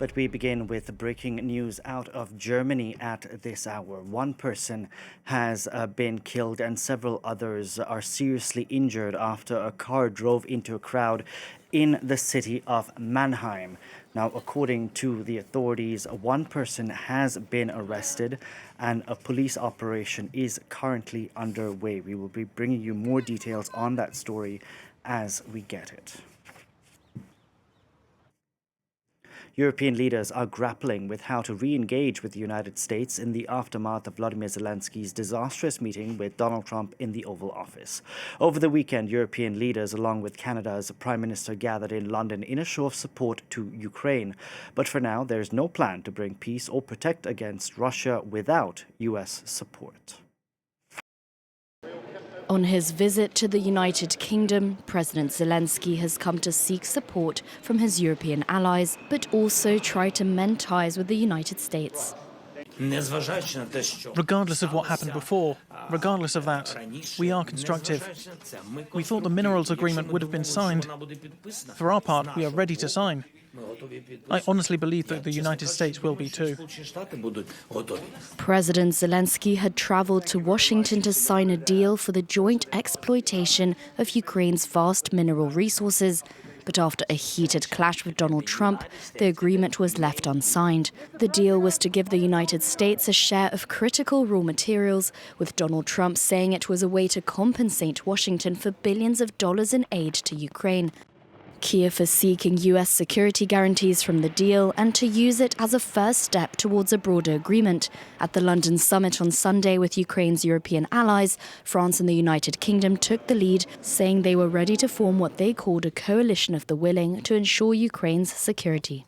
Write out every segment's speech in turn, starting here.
But we begin with breaking news out of Germany at this hour. One person has been killed and several others are seriously injured after a car drove into a crowd in the city of Mannheim. Now, according to the authorities, one person has been arrested and a police operation is currently underway. We will be bringing you more details on that story as we get it. European leaders are grappling with how to re-engage with the United States in the aftermath of Volodymyr Zelensky's disastrous meeting with Donald Trump in the Oval Office. Over the weekend, European leaders, along with Canada's Prime Minister, gathered in London in a show of support to Ukraine. But for now, there is no plan to bring peace or protect against Russia without U.S. support. On his visit to the United Kingdom, President Zelensky has come to seek support from his European allies, but also try to mend ties with the United States. Regardless of what happened before, regardless of that, we are constructive. We thought the minerals agreement would have been signed. For our part, we are ready to sign. I honestly believe that the United States will be too. President Zelensky had travelled to Washington to sign a deal for the joint exploitation of Ukraine's vast mineral resources. But after a heated clash with Donald Trump, the agreement was left unsigned. The deal was to give the United States a share of critical raw materials, with Donald Trump saying it was a way to compensate Washington for billions of dollars in aid to Ukraine. Kiev is seeking US security guarantees from the deal and to use it as a first step towards a broader agreement. At the London summit on Sunday with Ukraine's European allies, France and the United Kingdom took the lead, saying they were ready to form what they called a coalition of the willing to ensure Ukraine's security.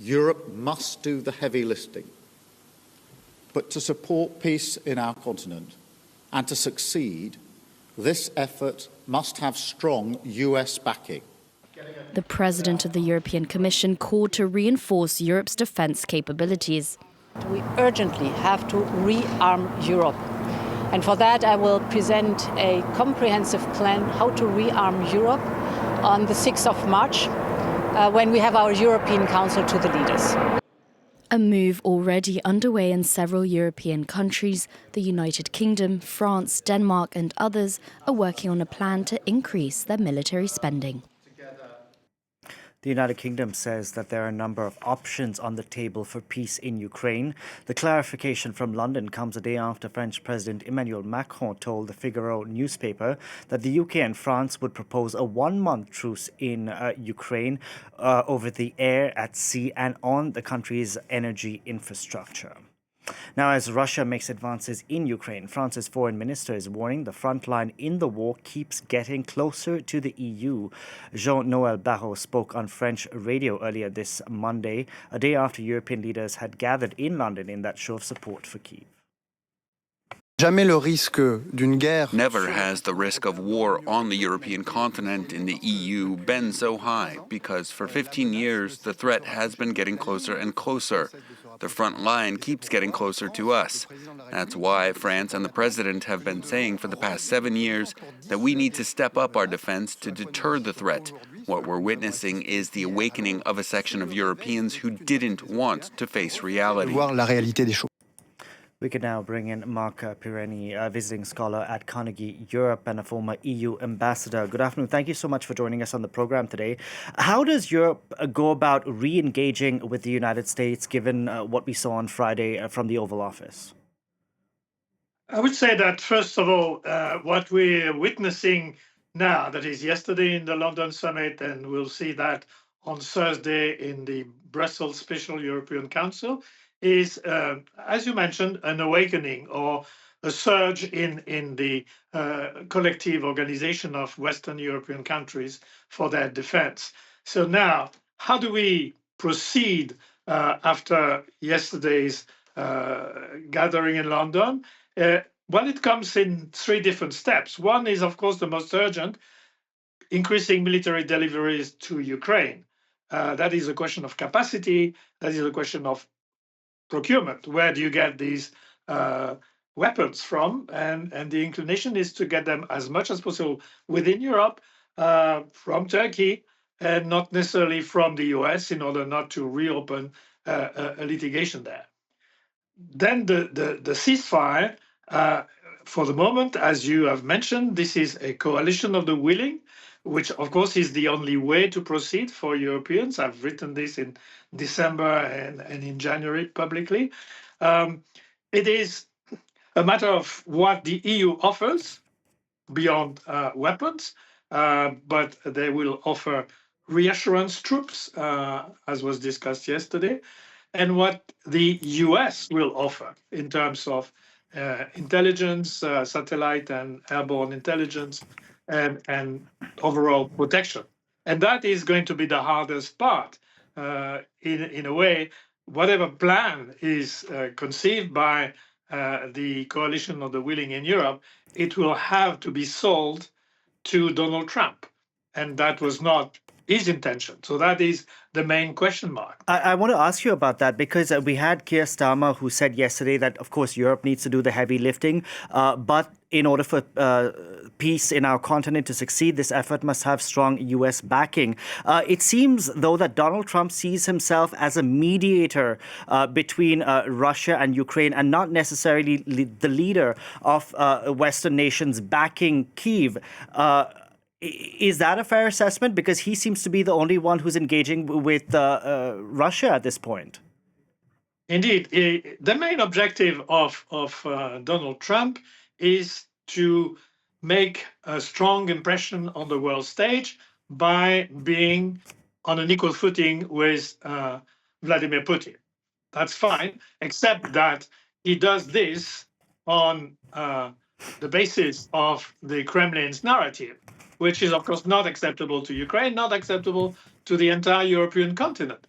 Europe must do the heavy lifting. But to support peace in our continent and to succeed, this effort must have strong US backing. The President of the European Commission called to reinforce Europe's defence capabilities. We urgently have to rearm Europe. And for that, I will present a comprehensive plan how to rearm Europe on the 6th of March, when we have our European Council to the leaders. A move already underway in several European countries. The United Kingdom, France, Denmark and others are working on a plan to increase their military spending. The United Kingdom says that there are a number of options on the table for peace in Ukraine. The clarification from London comes a day after French President Emmanuel Macron told the Figaro newspaper that the UK and France would propose a one-month truce in Ukraine over the air, at sea and on the country's energy infrastructure. Now, as Russia makes advances in Ukraine, France's foreign minister is warning the front line in the war keeps getting closer to the EU. Jean-Noël Barrot spoke on French radio earlier this Monday, a day after European leaders had gathered in London in that show of support for Kyiv. Never has the risk of war on the European continent in the EU been so high, because for 15 years the threat has been getting closer and closer. The front line keeps getting closer to us. That's why France and the President have been saying for the past 7 years that we need to step up our defense to deter the threat. What we're witnessing is the awakening of a section of Europeans who didn't want to face reality. We can now bring in Marc Pierini, a visiting scholar at Carnegie Europe and a former EU ambassador. Good afternoon. Thank you so much for joining us on the program today. How does Europe go about re-engaging with the United States, given what we saw on Friday from the Oval Office? I would say that, first of all, what we're witnessing now, that is yesterday in the London summit, and we'll see that on Thursday in the Brussels Special European Council, is, as you mentioned, an awakening or a surge in the collective organization of Western European countries for their defense. So now, how do we proceed after yesterday's gathering in London? Well, it comes in 3 different steps. One is, of course, the most urgent, increasing military deliveries to Ukraine. That is a question of capacity. That is a question of procurement. Where do you get these weapons from? And the inclination is to get them as much as possible within Europe, from Turkey, and not necessarily from the US in order not to reopen a litigation there. Then the ceasefire, for the moment, as you have mentioned, this is a coalition of the willing, which of course is the only way to proceed for Europeans. I've written this in December and in January publicly. It is a matter of what the EU offers beyond weapons, but they will offer reassurance troops, as was discussed yesterday, and what the US will offer in terms of intelligence, satellite and airborne intelligence, and overall protection. And that is going to be the hardest part. In a way, whatever plan is conceived by the coalition of the willing in Europe, it will have to be sold to Donald Trump. And that was not his intention. So that is the main question mark. I want to ask you about that because we had Keir Starmer who said yesterday that, of course, Europe needs to do the heavy lifting, but in order for peace in our continent to succeed, this effort must have strong U.S. backing. It seems, though, that Donald Trump sees himself as a mediator between Russia and Ukraine and not necessarily the leader of Western nations backing Kyiv. Is that a fair assessment? Because he seems to be the only one who's engaging with Russia at this point. Indeed. The main objective of Donald Trump is to make a strong impression on the world stage by being on an equal footing with Vladimir Putin. That's fine, except that he does this on the basis of the Kremlin's narrative, which is, of course, not acceptable to Ukraine, not acceptable to the entire European continent.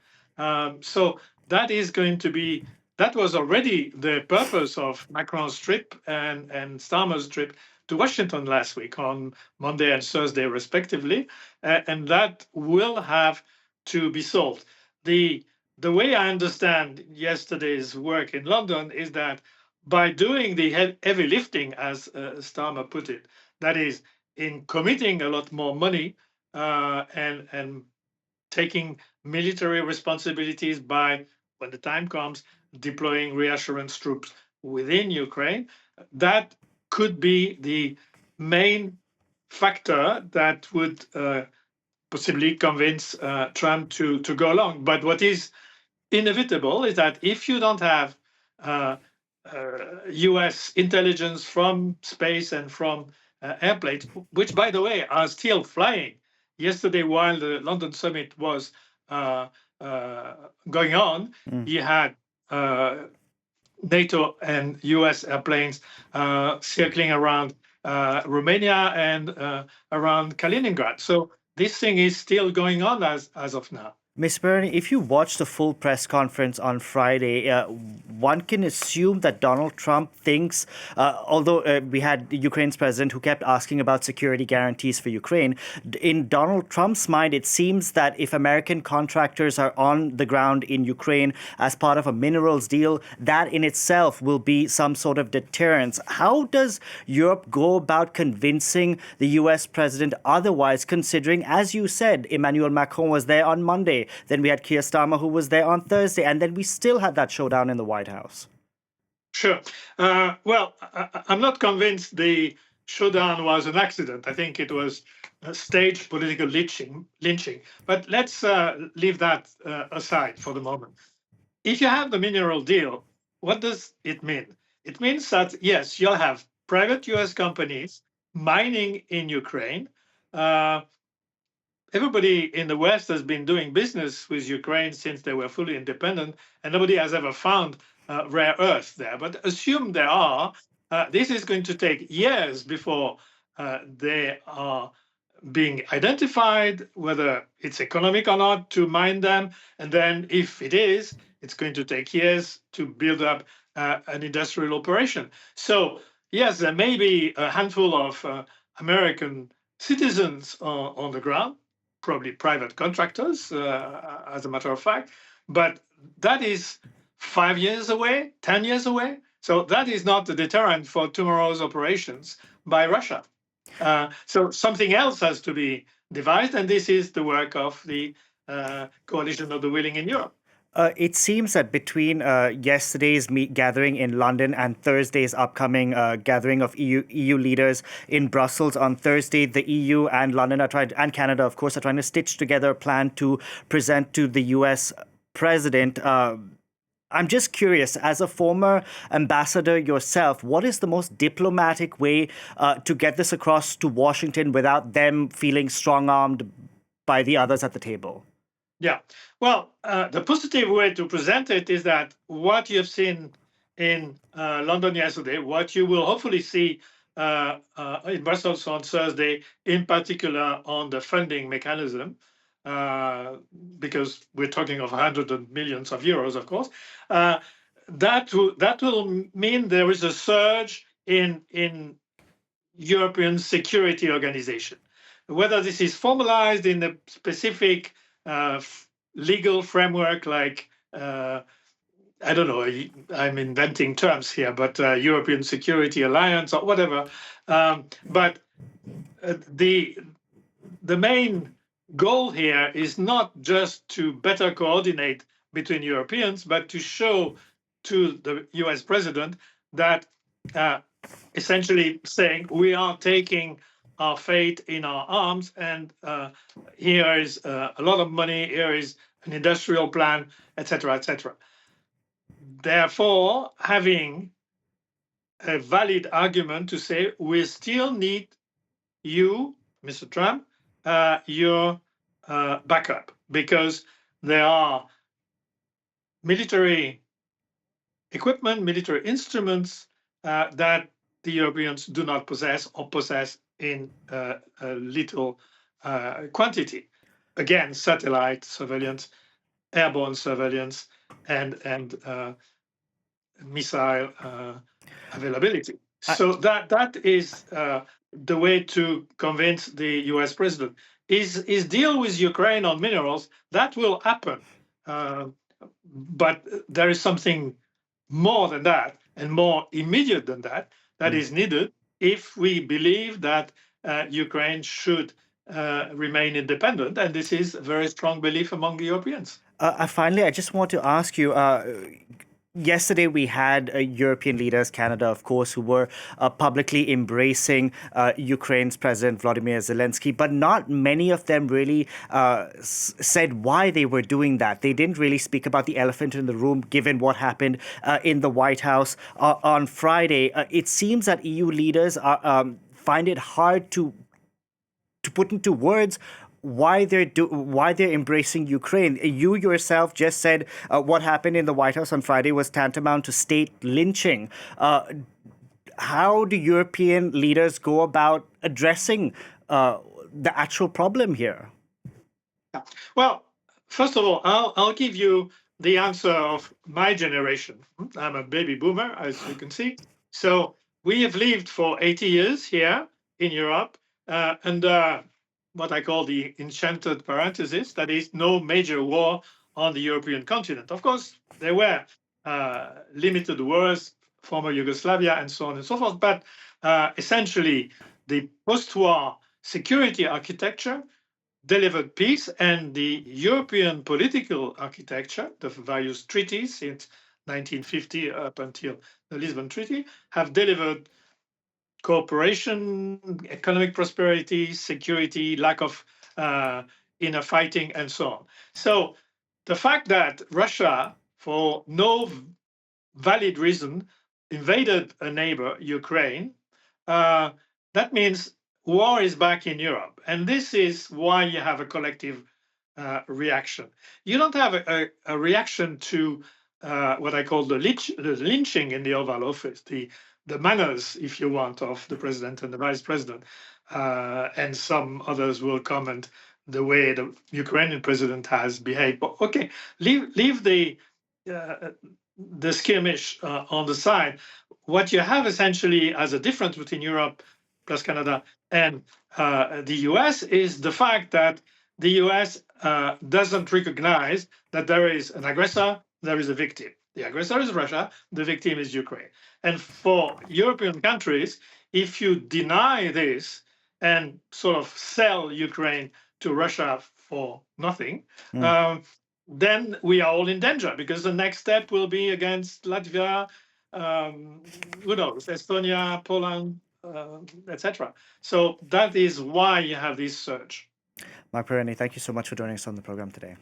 So that is going to be, that was already the purpose of Macron's trip and Starmer's trip to Washington last week on Monday and Thursday, respectively. And that will have to be solved. The way I understand yesterday's work in London is that by doing the heavy lifting, as Starmer put it, that is, in committing a lot more money and taking military responsibilities by, when the time comes, deploying reassurance troops within Ukraine, that could be the main factor that would possibly convince Trump to go along. But what is inevitable is that if you don't have US intelligence from space and from airplanes, which, by the way, are still flying. Yesterday, while the London summit was going on, you had NATO and US airplanes circling around Romania and around Kaliningrad. So this thing is still going on as of now. Ms. Pierini, if you watched the full press conference on Friday, one can assume that Donald Trump thinks, although we had Ukraine's president who kept asking about security guarantees for Ukraine, in Donald Trump's mind, it seems that if American contractors are on the ground in Ukraine as part of a minerals deal, that in itself will be some sort of deterrence. How does Europe go about convincing the US president otherwise, considering, as you said, Emmanuel Macron was there on Monday? Then we had Keir Starmer, who was there on Thursday, and then we still had that showdown in the White House. Sure. Well, I'm not convinced the showdown was an accident. I think it was a staged political lynching. But let's leave that aside for the moment. If you have the mineral deal, what does it mean? It means that, yes, you'll have private US companies mining in Ukraine. Everybody in the West has been doing business with Ukraine since they were fully independent, and nobody has ever found rare earth there. But assume there are, this is going to take years before they are being identified, whether it's economic or not to mine them. And then if it is, it's going to take years to build up an industrial operation. So yes, there may be a handful of American citizens on the ground, probably private contractors, as a matter of fact, but that is 5 years away, 10 years away. So that is not the deterrent for tomorrow's operations by Russia. So something else has to be devised, and this is the work of the coalition of the willing in Europe. It seems that between yesterday's gathering in London and Thursday's upcoming gathering of EU leaders in Brussels on Thursday, the EU and London and Canada, of course, are trying to stitch together a plan to present to the US president. I'm just curious, as a former ambassador yourself, what is the most diplomatic way to get this across to Washington without them feeling strong-armed by the others at the table? Yeah, well, the positive way to present it is that what you've seen in London yesterday, what you will hopefully see in Brussels on Thursday, in particular on the funding mechanism, because we're talking of hundreds of millions of euros, of course, that will mean there is a surge in European security organization. Whether this is formalized in a specific legal framework like, I don't know, I'm inventing terms here, but European Security Alliance or whatever. But the main goal here is not just to better coordinate between Europeans, but to show to the US president that essentially saying we are taking our fate in our arms, and here is a lot of money, here is an industrial plan, etc., etc. Therefore, having a valid argument to say we still need you, Mr. Trump, your backup, because there are military equipment, military instruments that the Europeans do not possess or possess in a little quantity. Again, satellite surveillance, airborne surveillance, and missile availability. So that is the way to convince the US president. Is deal with Ukraine on minerals, that will happen. But there is something more than that and more immediate than that is needed if we believe that Ukraine should remain independent. And this is a very strong belief among the Europeans. Finally, I just want to ask you, yesterday we had European leaders, Canada, of course, who were publicly embracing Ukraine's President Volodymyr Zelensky, but not many of them really said why they were doing that. They didn't really speak about the elephant in the room, given what happened in the White House on Friday. It seems that EU leaders find it hard to put into words why they're embracing Ukraine. You yourself just said what happened in the White House on Friday was tantamount to state lynching. How do European leaders go about addressing the actual problem here? Well, first of all, I'll give you the answer of my generation. I'm a baby boomer, as you can see. So we have lived for 80 years here in Europe under what I call the enchanted parenthesis, that is, no major war on the European continent. Of course, there were limited wars, former Yugoslavia, and so on and so forth, but essentially the post-war security architecture delivered peace, and the European political architecture, the various treaties since 1950 up until the Lisbon Treaty, have delivered cooperation, economic prosperity, security, lack of inner fighting, and so on. So the fact that Russia, for no valid reason, invaded a neighbor, Ukraine, that means war is back in Europe. And this is why you have a collective reaction. You don't have a reaction to what I call the lynching in the Oval Office, the manners, if you want, of the president and the vice president. And some others will comment the way the Ukrainian president has behaved. But okay, leave the skirmish on the side. What you have essentially as a difference between Europe plus Canada and the US is the fact that the US doesn't recognize that there is an aggressor, there is a victim. The aggressor is Russia, the victim is Ukraine. And for European countries, if you deny this and sort of sell Ukraine to Russia for nothing, then we are all in danger, because the next step will be against Latvia, who knows, Estonia, Poland, etc. So that is why you have this surge. Marc Pierini, thank you so much for joining us on the program today.